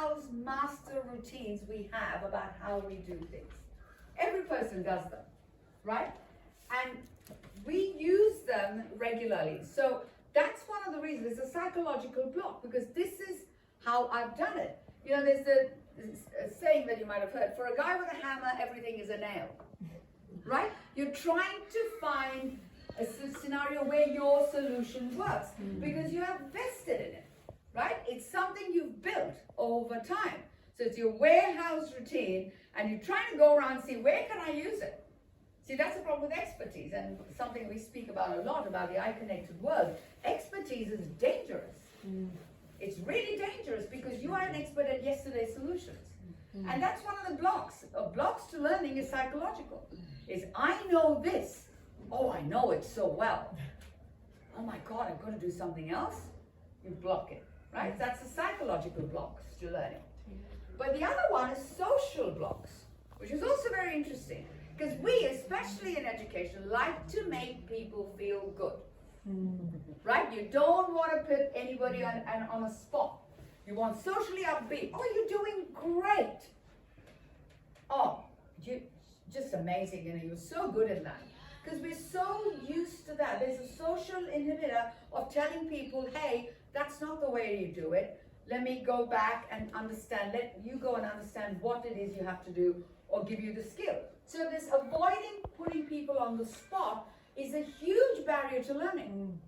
warehouse master routines we have about how we do things. Every person does them, right? And we use them regularly. So that's one of the reasons. It's a psychological block, because this is how I've done it. You know, there's a saying that you might have heard, for a guy with a hammer, everything is a nail, right? You're trying to find a scenario where your solution works because you have vested in it, right? It's something you've built over time. So it's your warehouse routine, and you're trying to go around and see, where can I use it? See, that's the problem with expertise, and something we speak about a lot about the I-connected world. Expertise is dangerous. It's really dangerous because you are an expert at yesterday's solutions. And that's one of the blocks. Blocks to learning is psychological. Is I know this. Oh, I know it so well. Oh my God, I'm going to do something else. You block it, right? That's the psychological blocks to learning. But the other one is social blocks, which is also very interesting. Because we, especially in education, like to make people feel good. Right? You don't want to put anybody on a spot. You want socially upbeat. Oh, you're doing great. Oh, you're just amazing. You know, you're so good at that. Because we're so used to that. There's a social inhibitor of telling people, hey, that's not the way you do it. Let me go back and understand. Let you go and understand what it is you have to do, or give you the skill. So this avoiding putting people on the spot is a huge barrier to learning,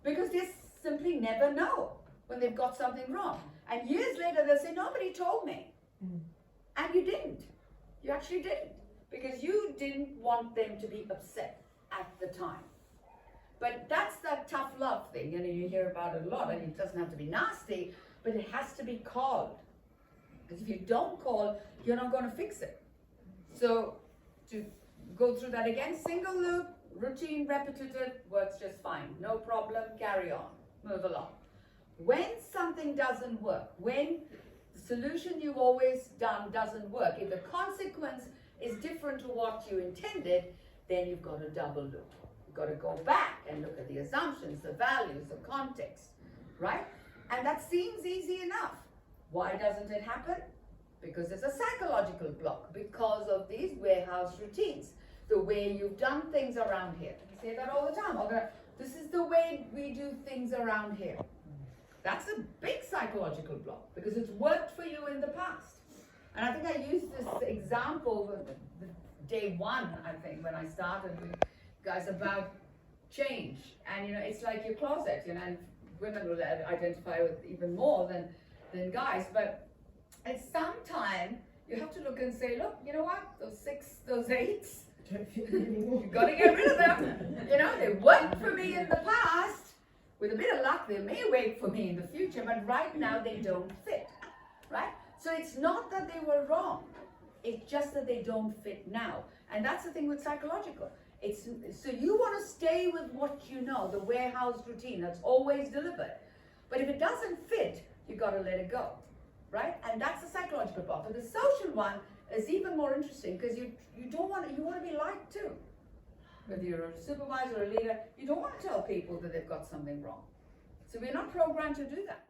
because they simply never know when they've got something wrong. And years later they'll say, nobody told me. And you didn't. You actually didn't. Because you didn't want them to be upset at the time. But that's that tough love thing, you know, you hear about it a lot, and it doesn't have to be nasty, but it has to be called. Because if you don't call, you're not going to fix it. So to go through that again, single loop, routine, repetitive, works just fine. No problem, carry on, move along. When something doesn't work, when the solution you've always done doesn't work, if the consequence is different to what you intended, then you've got a double loop. You've got to go back and look at the assumptions, the values, the context, right? And that seems easy enough. Why doesn't it happen? Because there's a psychological block, because of these warehouse routines, the way you've done things around here. We say that all the time. This is the way we do things around here. That's a big psychological block, because it's worked for you in the past. And I think I used this example the day one, I think, when I started with guys about change. And, you know, it's like your closet, you know, and women will identify with even more than guys. But at some time, you have to look and say, look, you know what, those 6, those 8s, you've got to get rid of them. You know, they worked for me in the past. With a bit of luck, they may work for me in the future, but right now they don't fit, right? So it's not that they were wrong. It's just that they don't fit now. And that's the thing with psychological. So you want to stay with what you know, the warehouse routine that's always delivered. But if it doesn't fit, you got to let it go, right? And that's the psychological part. But the social one is even more interesting, because you want to be liked too. Whether you're a supervisor or a leader, you don't want to tell people that they've got something wrong. So we're not programmed to do that.